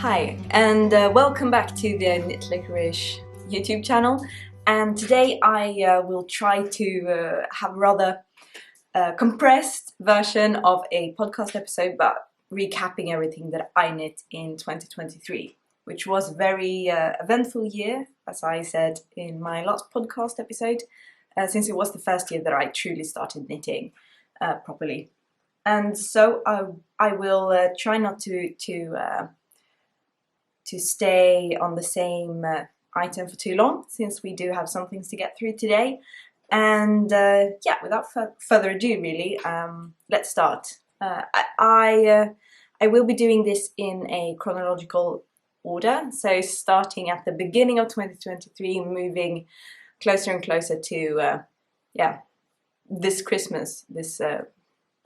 Hi, and welcome back to the knitlicorice YouTube channel. And today I will try to have a rather compressed version of a podcast episode, but recapping everything that I knit in 2023, which was a very eventful year, as I said in my last podcast episode, since it was the first year that I truly started knitting properly. And so I will try not to stay on the same item for too long, since we do have some things to get through today. And yeah, without further ado, really, let's start. I will be doing this in a chronological order, so starting at the beginning of 2023, moving closer and closer to yeah, this Christmas, this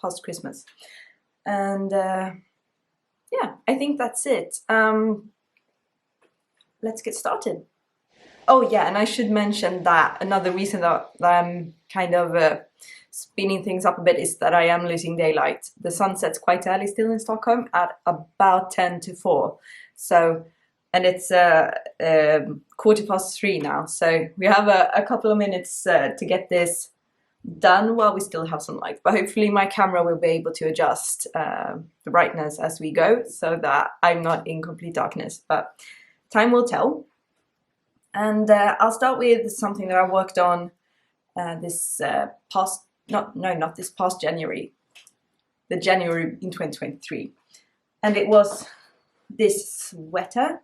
past Christmas. And yeah, I think that's it. Let's get started. Oh yeah, and I should mention that another reason that I'm kind of speeding things up a bit is that I am losing daylight. The sun sets quite early still in Stockholm at about 10 to 4. So, and it's 3:15 now. So we have a couple of minutes to get this done while we still have some light. But hopefully my camera will be able to adjust the brightness as we go, so that I'm not in complete darkness. But time will tell. And I'll start with something that I worked on not this past January, the January in 2023. And it was this sweater.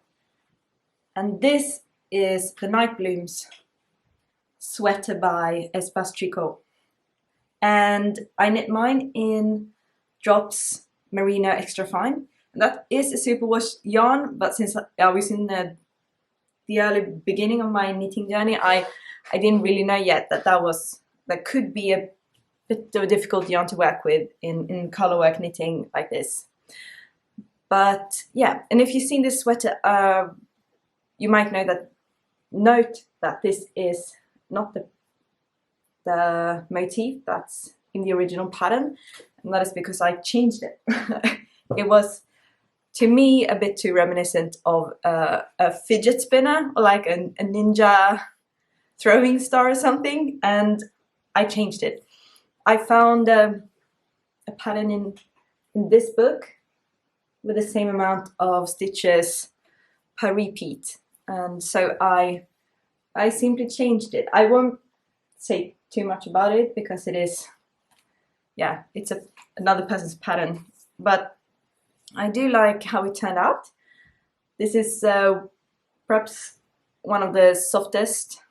And this is the Night Blooms sweater by Espace Tricot. And I knit mine in Drops Merino Extra Fine. And that is a superwash yarn, but since I was in the early beginning of my knitting journey, I didn't really know yet that could be a bit of a difficult yarn to work with in colorwork knitting like this. But yeah, and if you've seen this sweater, you might note that this is not the motif that's in the original pattern, and that is because I changed it. It was, to me, a bit too reminiscent of a fidget spinner, or like a ninja throwing star or something, and I changed it. I found a pattern in this book with the same amount of stitches per repeat, and so I simply changed it. I won't say too much about it because it is, yeah, it's another person's pattern, but I do like how it turned out. This is perhaps one of the softest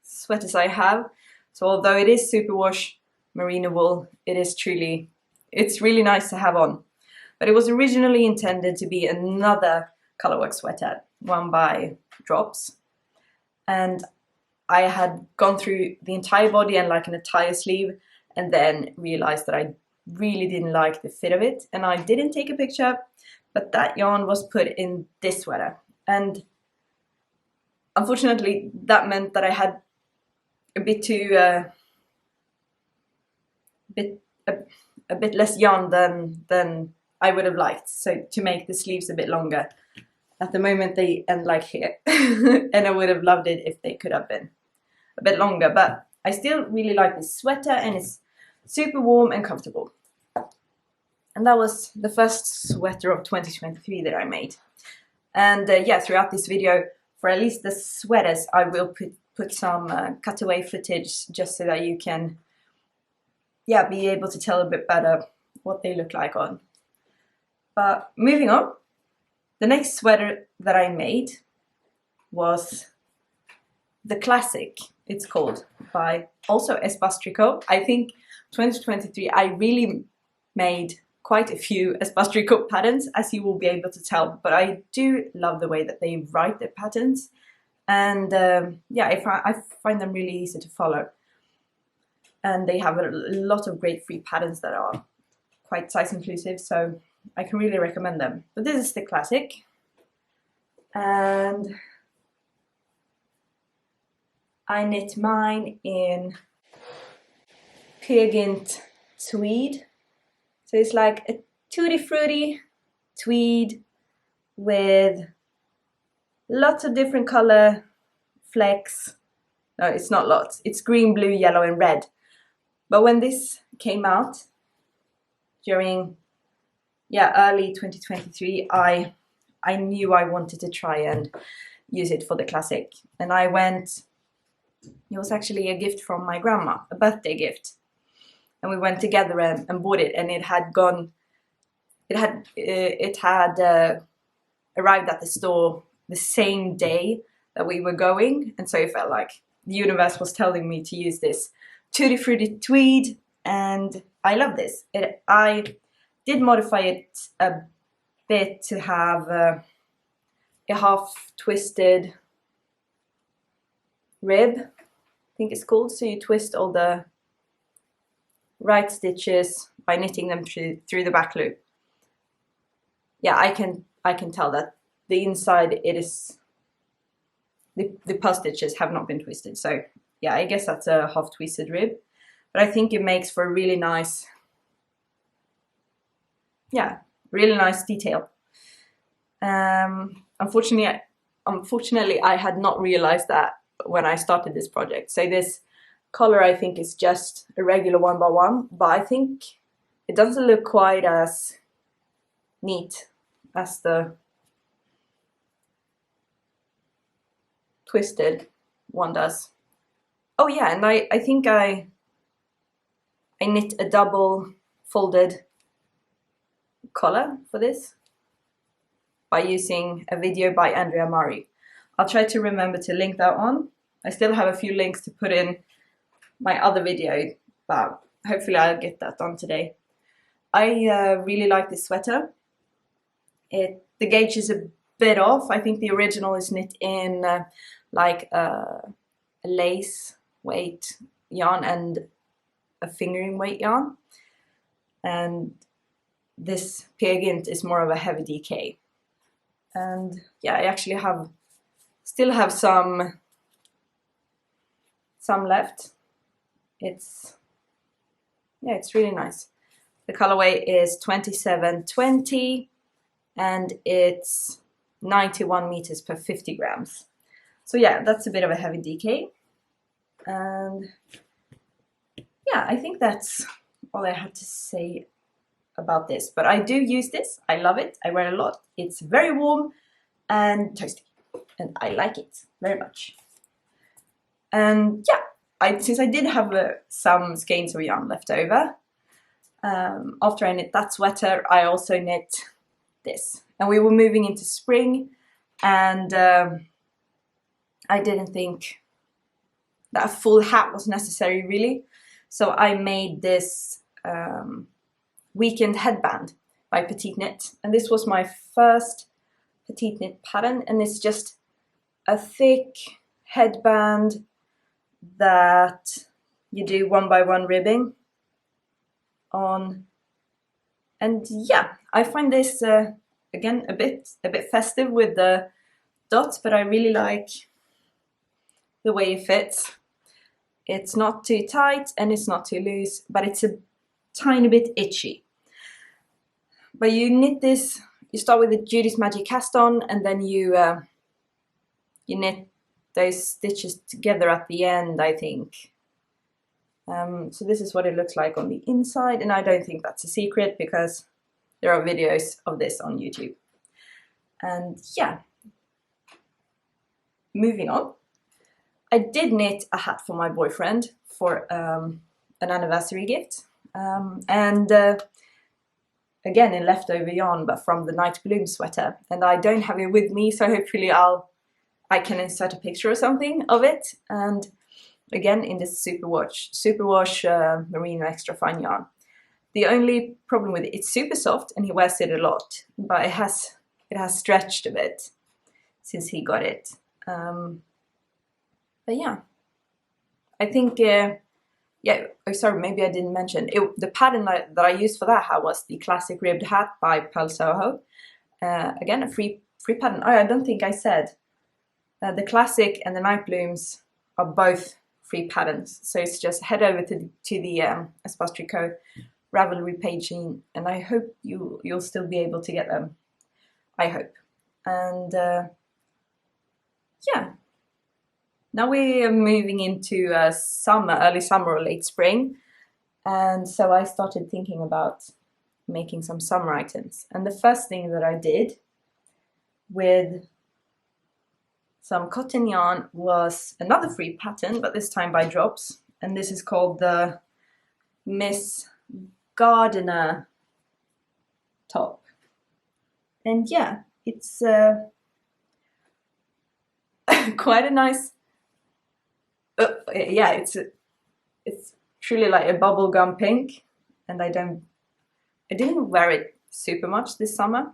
sweaters I have. So although it is superwash merino wool, it's really nice to have on. But it was originally intended to be another colorwork sweater, one by Drops. And I had gone through the entire body and like an entire sleeve, and then realized that I really didn't like the fit of it, and I didn't take a picture, but that yarn was put in this sweater, and unfortunately that meant that I had a bit too a bit less yarn than I would have liked, so to make the sleeves a bit longer. At the moment they end like here, and I would have loved it if they could have been a bit longer, but I still really like this sweater, and it's super warm and comfortable. And that was the first sweater of 2023 that I made. And yeah, throughout this video, for at least the sweaters, I will put some cutaway footage, just so that you can, yeah, be able to tell a bit better what they look like on. But moving on, the next sweater that I made was the Classic, it's called, by also Espace Tricot. I think 2023 I really made quite a few Espace Tricot patterns, as you will be able to tell, but I do love the way that they write their patterns, and yeah, I find them really easy to follow, and they have a lot of great free patterns that are quite size inclusive, so I can really recommend them. But this is the Classic, and I knit mine in Gynt tweed. So it's like a tutti frutti tweed with lots of different color flecks. No, it's not lots. It's green, blue, yellow, and red. But when this came out during, early 2023, I knew I wanted to try and use it for the classic. And I went, it was actually a gift from my grandma, a birthday gift. And we went together and bought it, and it had arrived at the store the same day that we were going, and so it felt like the universe was telling me to use this tutti frutti tweed, and I love this. I did modify it a bit to have a half twisted rib, I think it's called. So you twist all the right stitches by knitting them through the back loop. Yeah, I can tell that the inside, it is the purl stitches have not been twisted. So yeah, I guess that's a half twisted rib, but I think it makes for a really nice, really nice detail. Unfortunately, I had not realized that when I started this project. So this collar, I think, is just a regular 1x1, but I think it doesn't look quite as neat as the twisted one does. Oh yeah, and I think I knit a double folded collar for this by using a video by Andrea Murray. I'll try to remember to link that on. I still have a few links to put in my other video, but hopefully I'll get that done today. I really like this sweater. The gauge is a bit off. I think the original is knit in like a lace weight yarn and a fingering weight yarn, and this Gynt is more of a heavy DK. And yeah, I actually still have some left. It's really nice. The colorway is 2720 and it's 91 meters per 50 grams. So yeah, that's a bit of a heavy DK. And yeah, I think that's all I had to say about this. But I do use this. I love it. I wear it a lot. It's very warm and toasty, and I like it very much. And yeah, since I did have some skeins of yarn left over, after I knit that sweater, I also knit this. And we were moving into spring, and I didn't think that a full hat was necessary, really. So I made this weekend headband by PetiteKnit, and this was my first PetiteKnit pattern, and it's just a thick headband that you do 1x1 ribbing on. And yeah, I find this again a bit festive with the dots, but I really like the way it fits. It's not too tight and it's not too loose, but it's a tiny bit itchy. But you knit this, you start with the Judy's Magic cast on, and then you knit those stitches together at the end, I think. So this is what it looks like on the inside, and I don't think that's a secret because there are videos of this on YouTube. And yeah, moving on. I did knit a hat for my boyfriend for an anniversary gift, and again in leftover yarn, but from the Night Bloom sweater, and I don't have it with me, so hopefully I can insert a picture or something of it. And again in this superwash merino extra fine yarn. The only problem with it, it's super soft and he wears it a lot, but it has stretched a bit since he got it. But yeah, I think sorry, maybe I didn't mention the pattern that I used for that hat was the classic ribbed hat by Purl Soho. Again, a free pattern. Oh, I don't think I said the classic and the Night Blooms are both free patterns. So it's just head over to the Espace Tricot Ravelry page, and I hope you'll still be able to get them. I hope. And yeah, now we are moving into summer, early summer or late spring, and so I started thinking about making some summer items. And the first thing that I did with some cotton yarn was another free pattern, but this time by drops, and this is called the Miss Gardener top. And yeah, it's quite a nice, yeah, it's truly like a bubblegum pink, and I didn't wear it super much this summer,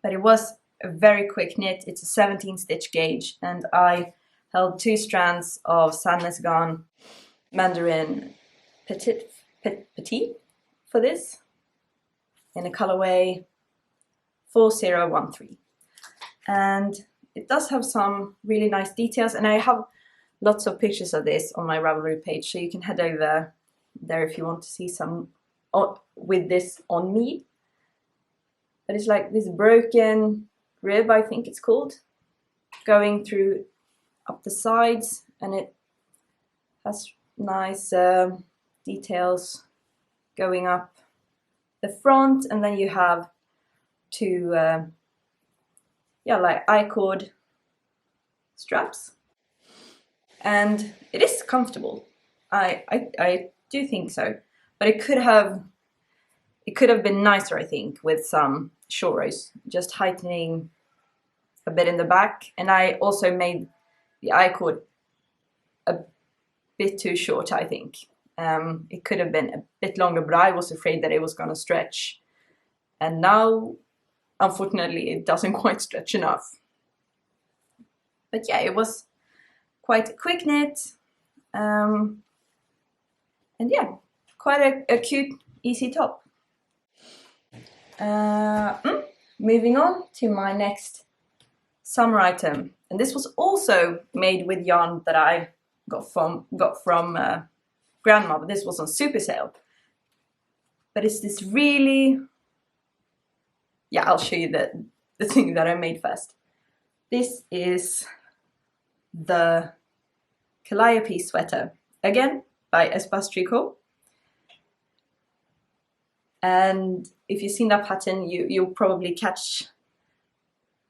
but it was a very quick knit. It's a 17 stitch gauge, and I held 2 strands of Sandnes Garn Mandarin Petit for this in a colorway 4013, and it does have some really nice details, and I have lots of pictures of this on my Ravelry page, so you can head over there if you want to see some with this on me. But it's like this broken rib, I think it's called, going through up the sides, and it has nice details going up the front, and then you have 2 yeah, like I-cord straps, and it is comfortable. I do think so, but it could have been nicer, I think, with some short rows, just heightening a bit in the back. And I also made the I-cord a bit too short, I think. It could have been a bit longer, but I was afraid that it was going to stretch, and now unfortunately it doesn't quite stretch enough. But yeah, it was quite a quick knit, and yeah, quite a cute, easy top. Moving on to my next summer item, and this was also made with yarn that I got from Grandma, but this was on super sale. But it's this really, yeah, I'll show you the thing that I made first. This is the Calliope sweater, again by Espace Tricot. And if you've seen that pattern, you'll probably catch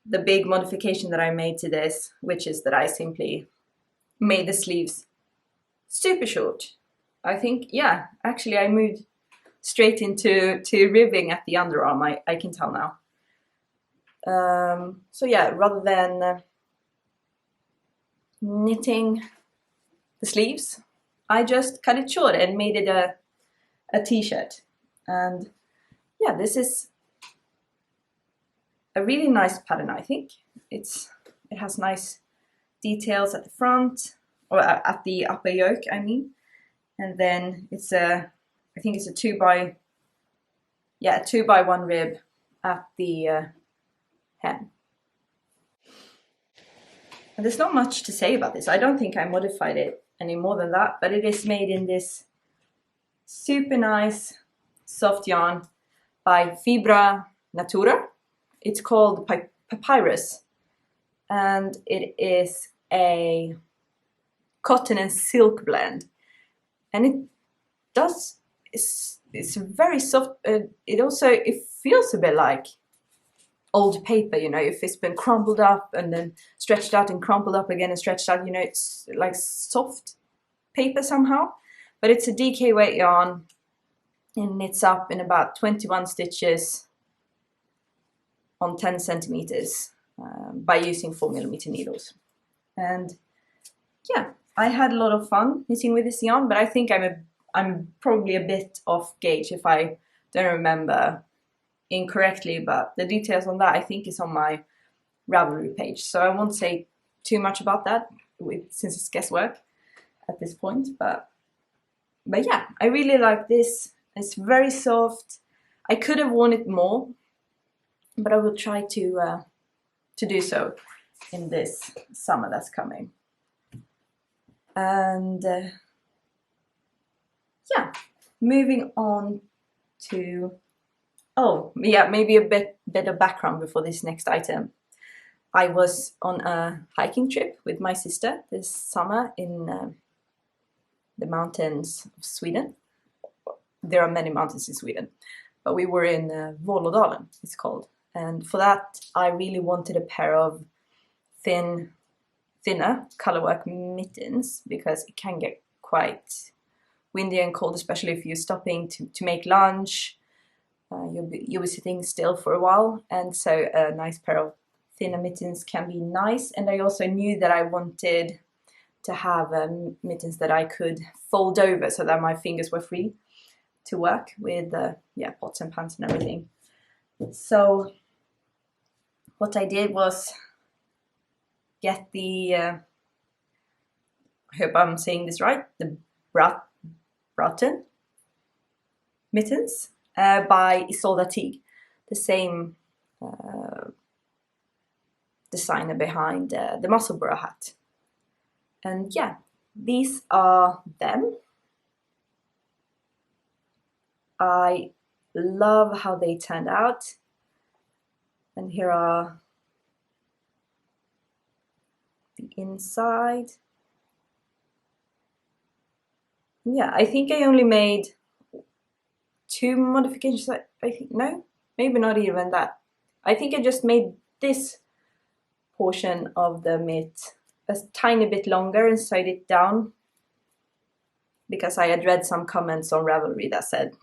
the big modification that I made to this, which is that I simply made the sleeves super short. I think, yeah, actually I moved straight into ribbing at the underarm, I can tell now. So yeah, rather than knitting the sleeves, I just cut it short and made it a t-shirt. And yeah, this is a really nice pattern, I think. It has nice details at the front, or at the upper yoke, I mean. And then it's I think it's a 2x1 rib at the hem. And there's not much to say about this. I don't think I modified it any more than that, but it is made in this super nice soft yarn by FibraNatura. It's called Papyrus, and it is a cotton and silk blend, and it's very soft. It feels a bit like old paper, you know, if it's been crumpled up and then stretched out and crumpled up again and stretched out, you know, it's like soft paper somehow. But it's a DK weight yarn, and knits up in about 21 stitches on 10 centimeters by using 4mm needles. And yeah, I had a lot of fun knitting with this yarn, but I think I'm probably a bit off gauge if I don't remember incorrectly, but the details on that I think is on my Ravelry page, so I won't say too much about that since it's guesswork at this point. But yeah, I really like this. It's very soft. I could have worn it more, but I will try to do so in this summer that's coming. And yeah, moving on to Oh, yeah, maybe a bit of background before this next item. I was on a hiking trip with my sister this summer in the mountains of Sweden. There are many mountains in Sweden, but we were in Vålådalen, it's called. And for that, I really wanted a pair of thinner colorwork mittens, because it can get quite windy and cold, especially if you're stopping to make lunch. You'll be sitting still for a while, and so a nice pair of thinner mittens can be nice. And I also knew that I wanted to have mittens that I could fold over so that my fingers were free to work with pots and pans and everything. So what I did was get the, I hope I'm saying this right, the Broughton mittens by Ysolda Teague, the same designer behind the Musselburgh hat. And yeah, these are them. I love how they turned out. And here are the inside. Yeah, I think I only made 2 modifications. I think, no, maybe not even that. I think I just made this portion of the mitt a tiny bit longer and sewed it down, because I had read some comments on Ravelry that said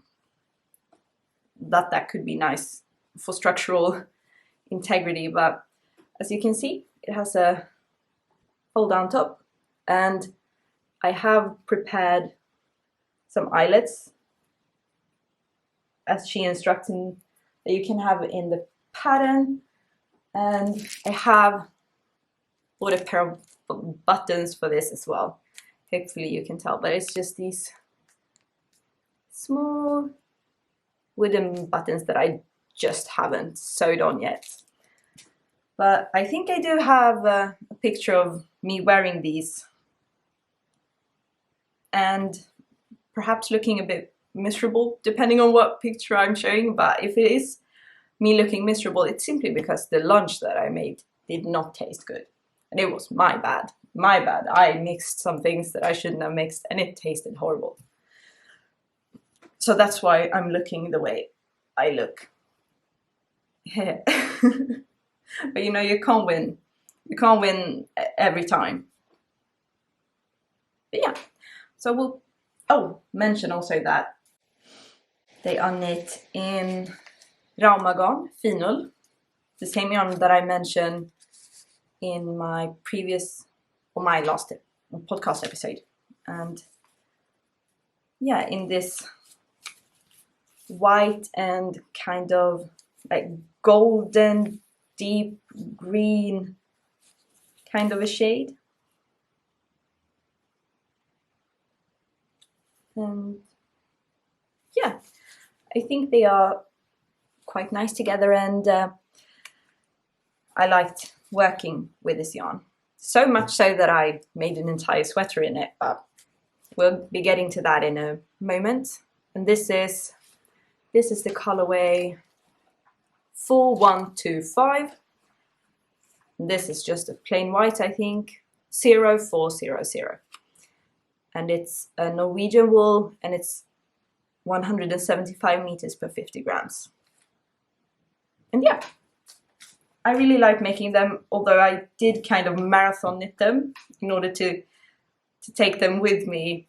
that could be nice for structural integrity. But as you can see, it has a fold down top, and I have prepared some eyelets as she instructed that you can have in the pattern. And I have bought a pair of buttons for this as well. Hopefully you can tell, but it's just these small wooden buttons that I just haven't sewed on yet. But I think I do have a picture of me wearing these and perhaps looking a bit miserable, depending on what picture I'm showing. But if it is me looking miserable, it's simply because the lunch that I made did not taste good. And it was my bad. My bad. I mixed some things that I shouldn't have mixed, and it tasted horrible. So that's why I'm looking the way I look. But you know, you can't win. You can't win every time. But yeah, so we'll mention also that they are knit in Raumagarn, Finull, the same yarn that I mentioned in my my last podcast episode. And yeah, in this white and kind of like golden deep green kind of a shade. And yeah, I think they are quite nice together, and I liked working with this yarn. So much so that I made an entire sweater in it, but we'll be getting to that in a moment. And this is the colorway 4125. This is just a plain white, I think, 0400. And it's a Norwegian wool, and it's 175 meters per 50 grams. And yeah, I really like making them, although I did kind of marathon knit them in order to take them with me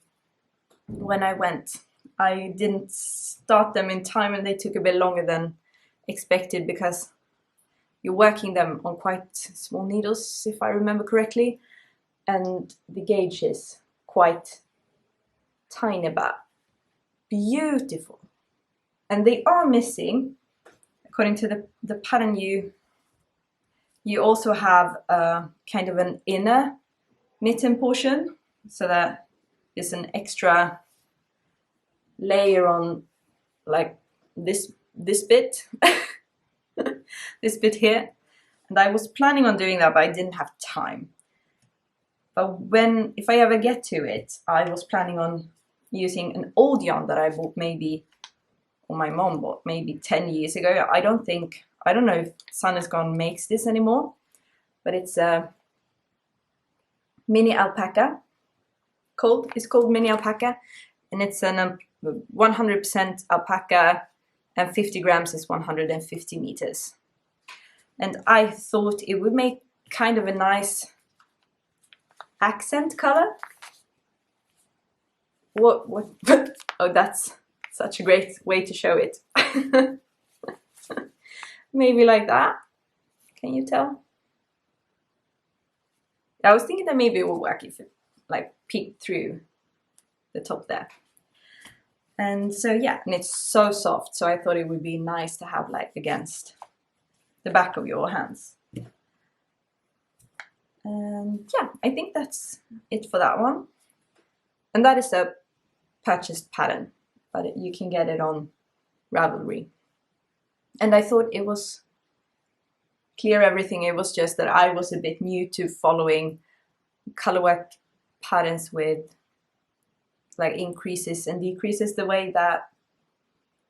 when I went. I didn't start them in time, and they took a bit longer than expected because you're working them on quite small needles, if I remember correctly, and the gauge is quite tiny but beautiful. And they are missing, according to the pattern, you also have kind of an inner mitten portion, so that is an extra layer on like this bit, this bit here. And I was planning on doing that, but I didn't have time. But if I ever get to it, I was planning on using an old yarn that I bought maybe or my mom bought maybe 10 years ago. I don't know if Sandnes Garn makes this anymore, but it's a mini alpaca. It's called mini alpaca, and it's an 100% alpaca, and 50 grams is 150 meters. And I thought it would make kind of a nice accent color. What? Oh, that's such a great way to show it. Maybe like that. Can you tell? I was thinking that maybe it would work if it like peeked through the top there. And so yeah, and it's so soft, so I thought it would be nice to have like against the back of your hands. And yeah, I think that's it for that one. And that is a purchased pattern, but you can get it on Ravelry. And I thought it was clear everything. It was just that I was a bit new to following colorwork patterns with like increases and decreases the way that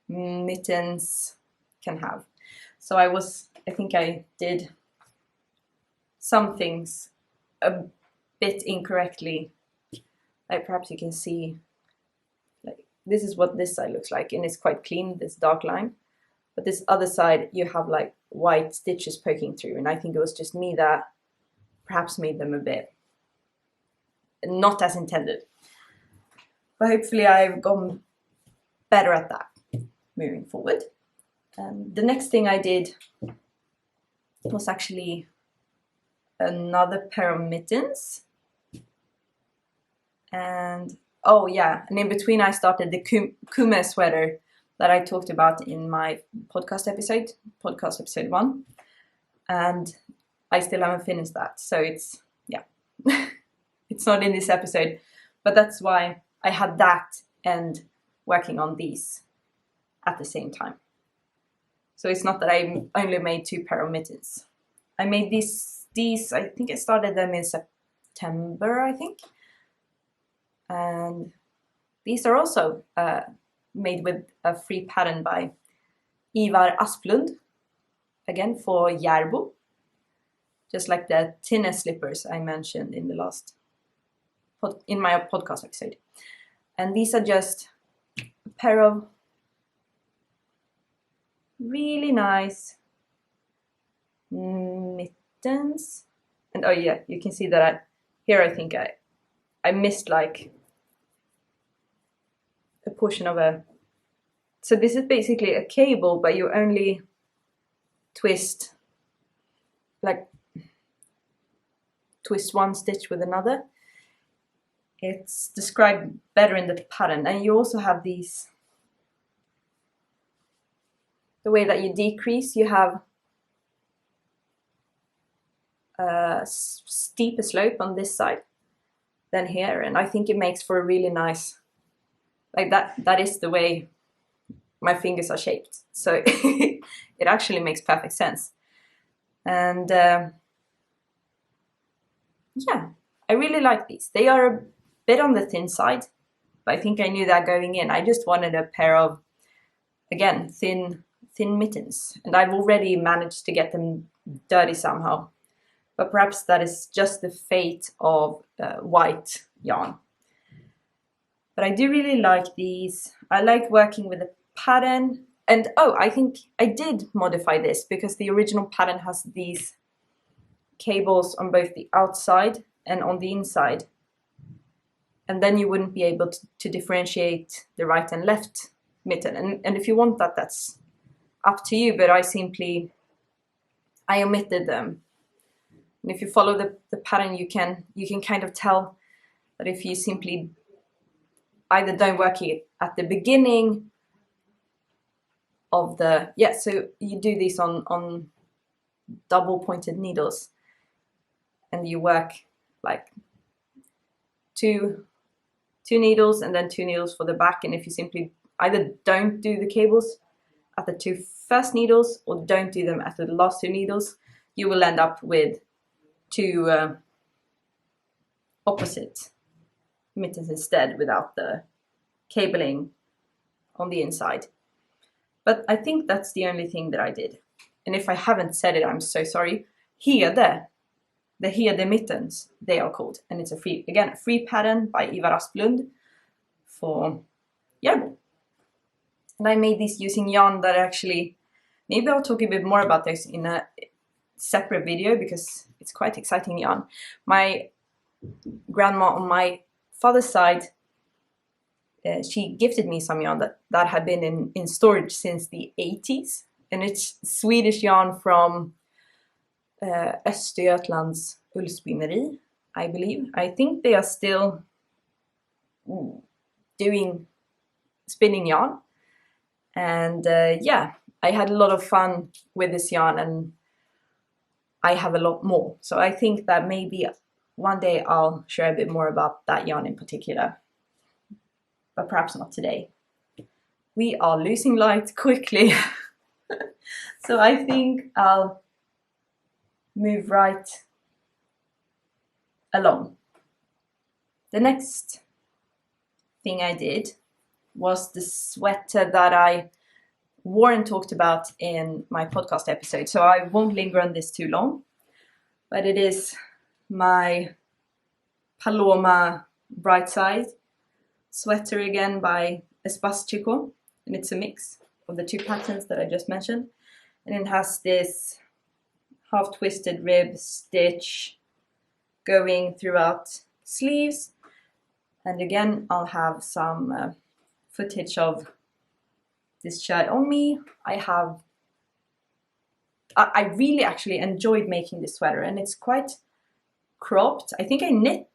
mittens can have. So I think I did some things a bit incorrectly. Like perhaps you can see, like this is what this side looks like, and it's quite clean, this dark line. But this other side, you have like white stitches poking through, and I think it was just me that perhaps made them a bit not as intended. But hopefully I've gone better at that moving forward. The next thing I did was actually another pair of mittens. And oh yeah, and in between I started the Kume sweater that I talked about in my podcast episode 1. And I still haven't finished that. So it's, yeah, it's not in this episode, but that's why I had that and working on these at the same time. So it's not that I only made 2 pair of mittens. I made these, I think I started them in September, I think. And these are also made with a free pattern by Ivar Asplund, again for Järbo, just like the thinner slippers I mentioned in the last in my podcast episode. And these are just a pair of really nice mittens. And oh yeah, you can see that here I think I missed like a portion of a, so this is basically a cable, but you only twist one stitch with another. It's described better in the pattern. And you also have these, the way that you decrease, you have a steeper slope on this side than here, and I think it makes for a really nice, like that is the way my fingers are shaped, so it actually makes perfect sense. And yeah, I really like these. They are a bit on the thin side, but I think I knew that going in. I just wanted a pair of, again, thin mittens, and I've already managed to get them dirty somehow, but perhaps that is just the fate of white yarn. But I do really like these. I like working with a pattern. And oh, I think I did modify this because the original pattern has these cables on both the outside and on the inside. And then you wouldn't be able to differentiate the right and left mitten. And if you want that, that's up to you, but I omitted them. And if you follow the pattern, you can kind of tell that if you simply either don't work it at the beginning of the, so you do these on double pointed needles, and you work like two needles and then 2 needles for the back. And if you simply either don't do the cables at the 2 first needles or don't do them at the last 2 needles, you will end up with 2 opposite mittens instead without the cabling on the inside. But I think that's the only thing that I did. And if I haven't said it, I'm so sorry. Hede, the Hede mittens, they are called. And it's a free pattern by Ivar Asplund for yarn. And I made these using yarn that actually, maybe I'll talk a bit more about this in a separate video because it's quite exciting yarn. My grandma on my father's side, she gifted me some yarn that had been in storage since the 80s. And it's Swedish yarn from Östergötland's Ullspinneri, I believe. I think they are still doing spinning yarn. And yeah, I had a lot of fun with this yarn, and I have a lot more. So I think that maybe one day I'll share a bit more about that yarn in particular, but perhaps not today. We are losing light quickly. So I think I'll move right along. The next thing I did was the sweater that I wore and talked about in my podcast episode. So I won't linger on this too long, but it is my Paloma Bright Side sweater again by Espace Tricot, and it's a mix of the two patterns that I just mentioned. And it has this half twisted rib stitch going throughout sleeves. And again, I'll have some footage of this shirt on me. I really actually enjoyed making this sweater, and it's quite cropped. I think I knit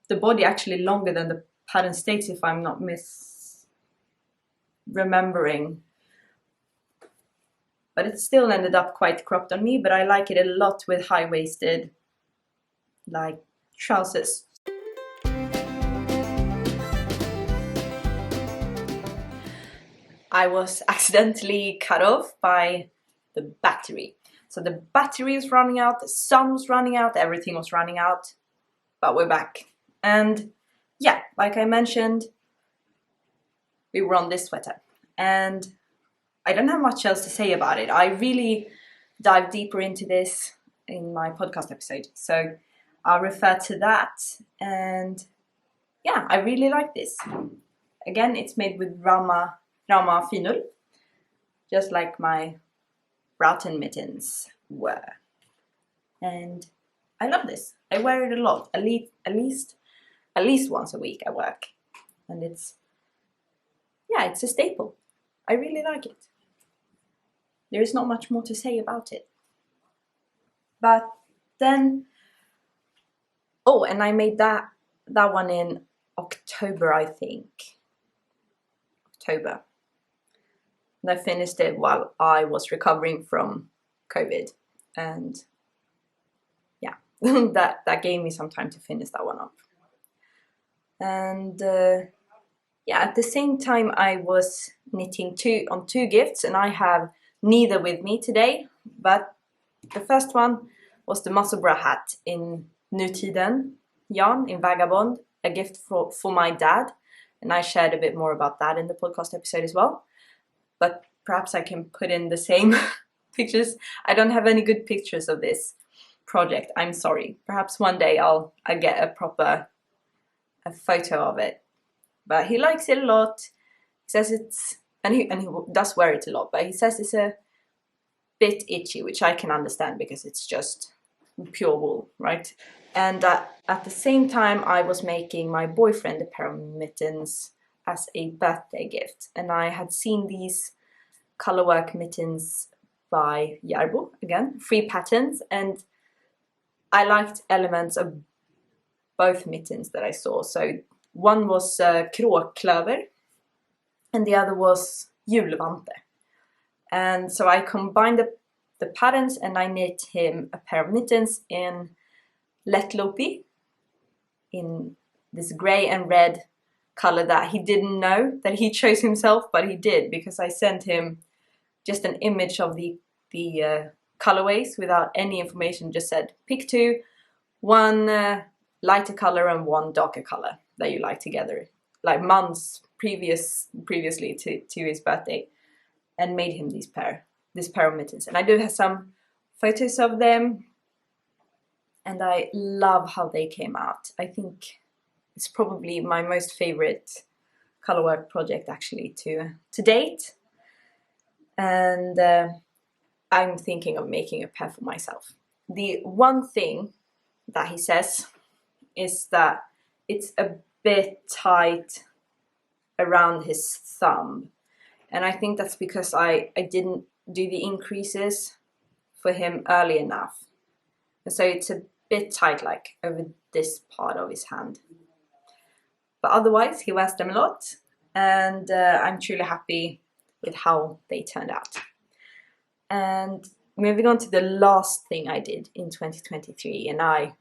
the body actually longer than the pattern states, if I'm not misremembering. But it still ended up quite cropped on me, but I like it a lot with high-waisted like trousers. I was accidentally cut off by the battery. So the battery is running out, the sun was running out, everything was running out, but we're back. And yeah, like I mentioned, we were on this sweater, and I don't have much else to say about it. I really dive deeper into this in my podcast episode, so I'll refer to that. And yeah, I really like this. Again, it's made with Rauma Finull, just like my Broughton mittens were. And I love this. I wear it a lot, at least once a week at work. And it's a staple. I really like it. There is not much more to say about it. But then, and I made that one in October, I think. October. And I finished it while I was recovering from COVID. And yeah, that gave me some time to finish that one up. And at the same time I was knitting two gifts, and I have neither with me today, but the first one was the Musselburgh hat in Nutiden yarn in Vagabond, a gift for my dad, and I shared a bit more about that in the podcast episode as well. But perhaps I can put in the same pictures. I don't have any good pictures of this project, I'm sorry. Perhaps one day I'll get a photo of it. But he likes it a lot. He says it's, and he does wear it a lot, but he says it's a bit itchy, which I can understand because it's just pure wool, right? And at the same time, I was making my boyfriend a pair of mittens as a birthday gift. And I had seen these colorwork mittens by Järbo, again, free patterns. And I liked elements of both mittens that I saw. So one was Kråkklöver and the other was Julvanten. And so I combined the patterns and I knit him a pair of mittens in Calliope, in this grey and red color that he didn't know that he chose himself, but he did, because I sent him just an image of the colorways without any information, just said pick two, one lighter color and one darker color that you like together, like months previously to his birthday. and made him this pair of mittens. And I do have some photos of them, and I love how they came out. I think it's probably my most favorite colorwork project actually to date. And I'm thinking of making a pair for myself. The one thing that he says is that it's a bit tight around his thumb, and I think that's because I didn't do the increases for him early enough, and so it's a bit tight, like over this part of his hand. But otherwise he wears them a lot, and I'm truly happy with how they turned out. And moving on to the last thing I did in 2023, and I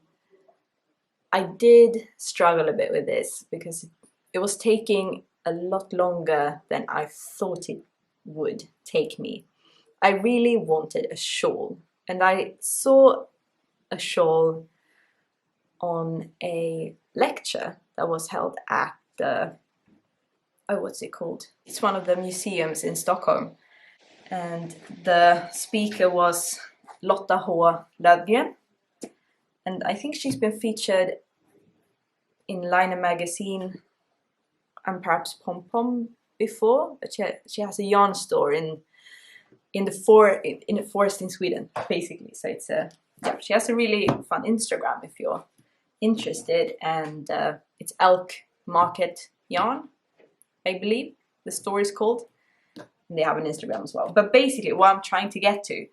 did struggle a bit with this because it was taking a lot longer than I thought it would take me. I really wanted a shawl, and I saw a shawl on a lecture that was held at the, oh, what's it called? It's one of the museums in Stockholm, and the speaker was Lotta Löthgren, and I think she's been featured in Liner magazine and perhaps Pom Pom before, but she has a yarn store in a forest in Sweden, basically. So it's yeah, she has a really fun Instagram if you're interested, and it's Elk Market Yarn, I believe the store is called. And they have an Instagram as well. But basically what I'm trying to get to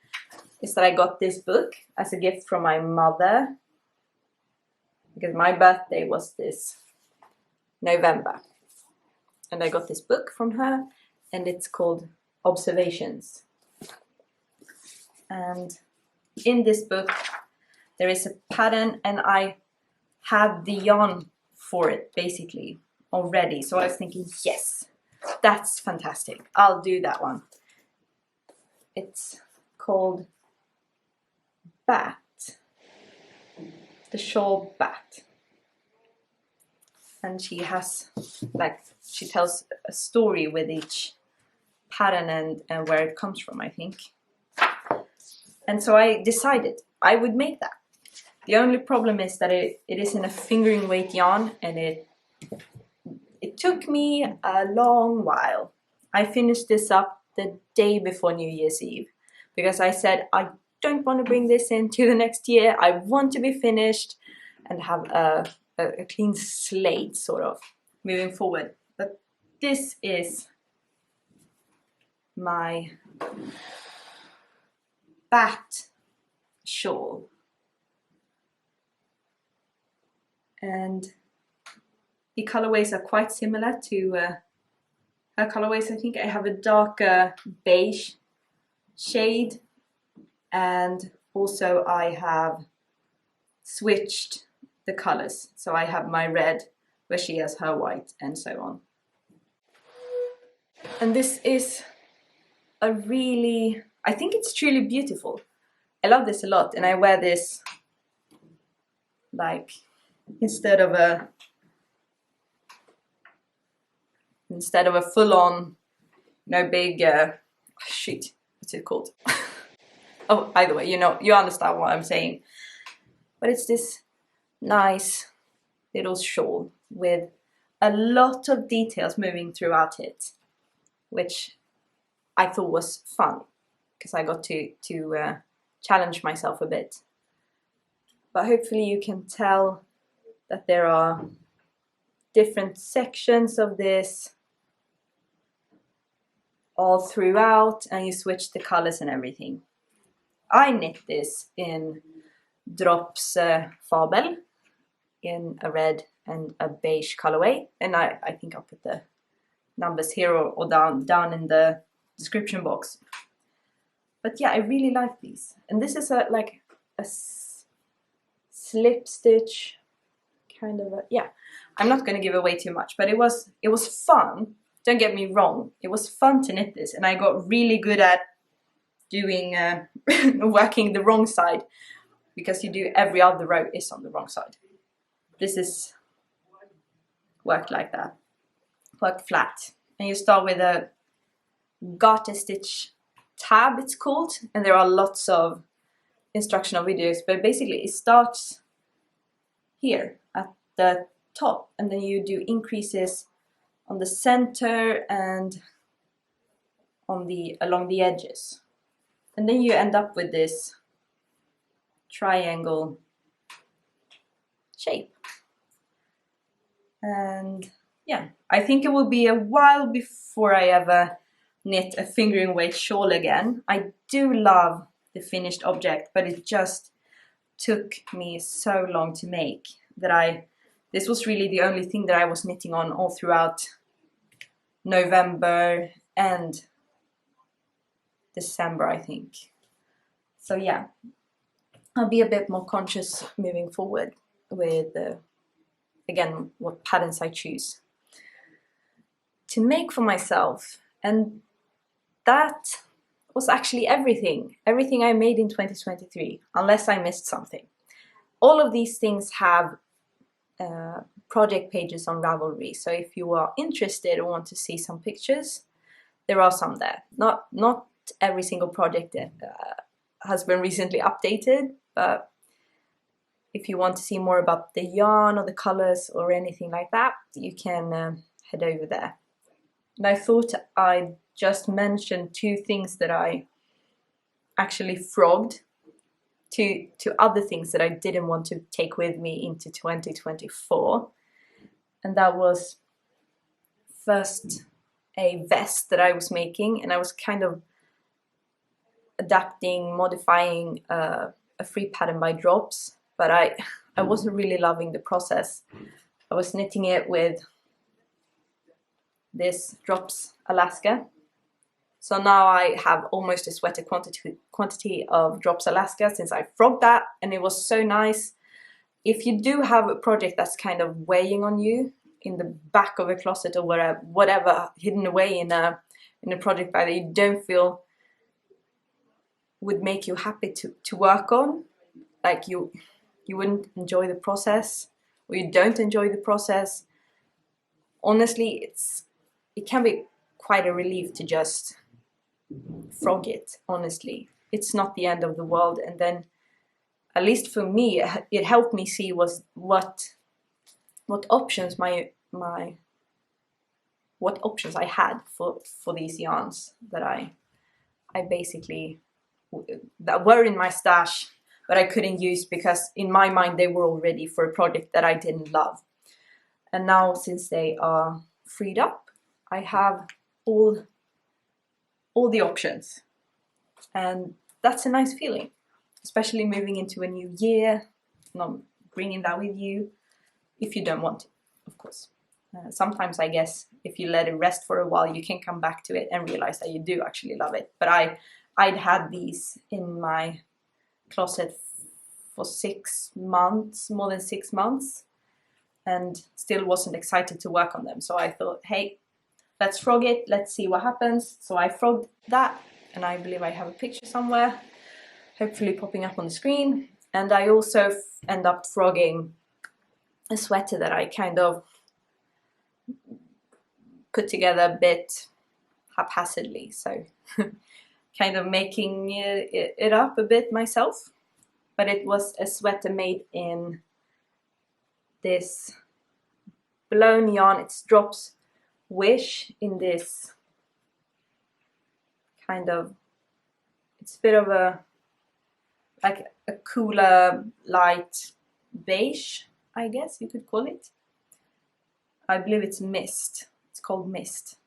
is that I got this book as a gift from my mother, because my birthday was this November, and I got this book from her, and it's called Observations. And in this book there is a pattern, and I had the yarn for it basically already, so I was thinking, yes, that's fantastic, I'll do that one. It's called Bat, the shawl Bat, and she has, like, she tells a story with each pattern and where it comes from, I think. And so I decided I would make that. The only problem is that it is in a fingering weight yarn, and it took me a long while. I finished this up the day before New Year's Eve, because I said I don't want to bring this into the next year. I want to be finished and have a clean slate sort of moving forward. But this is my Bat shawl, and the colorways are quite similar to her colorways. I think I have a darker beige shade, and also I have switched the colors, so I have my red where she has her white, and so on. And this is a really, I think it's truly beautiful. I love this a lot, and I wear this like instead of a full-on, big shoot, what's it called? Oh, either way, you understand what I'm saying. But it's this nice little shawl with a lot of details moving throughout it, which I thought was fun because I got to challenge myself a bit. But hopefully you can tell that there are different sections of this all throughout, and you switch the colors and everything. I knit this in Drops Fabel in a red and a beige colorway, and I think I'll put the numbers here or down in the description box. But yeah, I really like these, and this is like a slip stitch kind of yeah. I'm not going to give away too much, but it was fun. Don't get me wrong, it was fun to knit this, and I got really good at doing working the wrong side, because you do every other row is on the wrong side. This is worked like that, worked flat, and you start with a garter stitch tab, it's called, and there are lots of instructional videos, but basically it starts here at the top, and then you do increases on the center and on along the edges, and then you end up with this triangle shape. And yeah, I think it will be a while before I ever knit a fingering weight shawl again. I do love the finished object, but it just took me so long to make that this was really the only thing that I was knitting on all throughout November and December, I think. So yeah, I'll be a bit more conscious moving forward with again, what patterns I choose to make for myself. And that was actually everything I made in 2023, unless I missed something. All of these things have project pages on Ravelry, so if you are interested or want to see some pictures, there are some there. Not every single project has been recently updated, but if you want to see more about the yarn or the colors or anything like that, you can head over there. And I thought I'd just mention 2 things that I actually frogged to other things that I didn't want to take with me into 2024. And that was first a vest that I was making, and I was kind of adapting, modifying a free pattern by drops, but I wasn't really loving the process. I was knitting it with this drops Alaska. So now I have almost a sweater quantity of drops Alaska since I frogged that, and it was so nice. If you do have a project that's kind of weighing on you in the back of a closet or whatever hidden away in a project bag that you don't feel would make you happy to work on, like you wouldn't enjoy the process, or you don't enjoy the process, honestly, it can be quite a relief to just frog it. Honestly, it's not the end of the world. And then, at least for me, it helped me see what options what options I had for these yarns that I basically that were in my stash, but I couldn't use because in my mind they were all ready for a project that I didn't love. And now, since they are freed up, I have all the options, and that's a nice feeling, especially moving into a new year, not bringing that with you if you don't want to, of course. Sometimes I guess if you let it rest for a while, you can come back to it and realize that you do actually love it. But I'd had these in my closet for 6 months, more than 6 months, and still wasn't excited to work on them. So I thought, hey, let's frog it, let's see what happens. So I frogged that, and I believe I have a picture somewhere, hopefully popping up on the screen. And I also end up frogging a sweater that I kind of put together a bit haphazardly, so kind of making it up a bit myself. But it was a sweater made in this blown yarn. It's drops Wish in this kind of, it's a bit of a like a cooler light beige, I guess you could call it. I believe it's Mist. It's called Mist.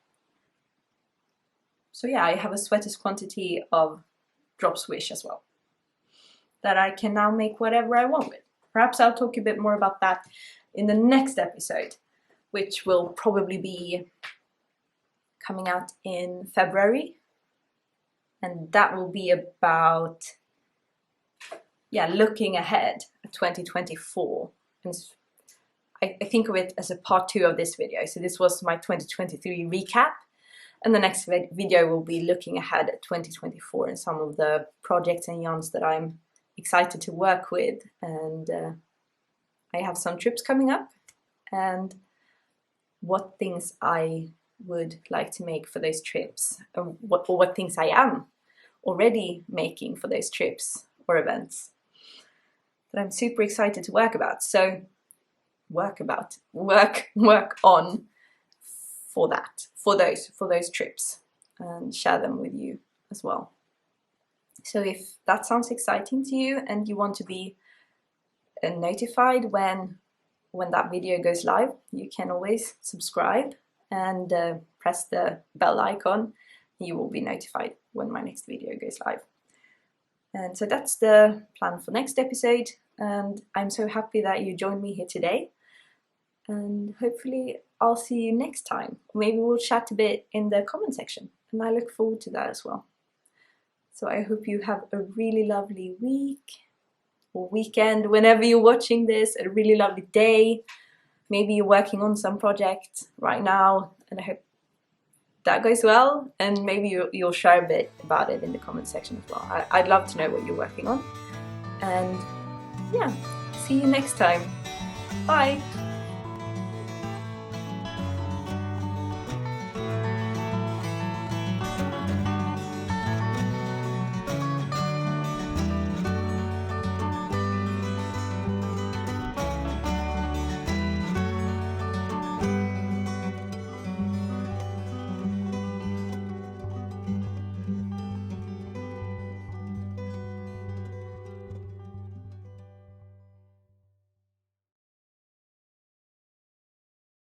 So yeah, I have a sweater's quantity of drops Wish as well that I can now make whatever I want with. Perhaps I'll talk a bit more about that in the next episode, which will probably be coming out in February. And that will be about, yeah, looking ahead at 2024. And I think of it as a part 2 of this video. So this was my 2023 recap. And the next video will be looking ahead at 2024 and some of the projects and yarns that I'm excited to work with. And I have some trips coming up, and what things I would like to make for those trips, or what things I am already making for those trips or events that I'm super excited to work about. So work on for that, for those trips, and share them with you as well. So if that sounds exciting to you and you want to be notified when that video goes live, you can always subscribe and press the bell icon. You will be notified when my next video goes live. And so that's the plan for next episode, and I'm so happy that you joined me here today, and hopefully I'll see you next time. Maybe we'll chat a bit in the comment section, and I look forward to that as well. So I hope you have a really lovely week or weekend whenever you're watching this, a really lovely day. Maybe you're working on some project right now, and I hope that goes well, and maybe you'll share a bit about it in the comment section as well. I'd love to know what you're working on. And yeah, see you next time. Bye!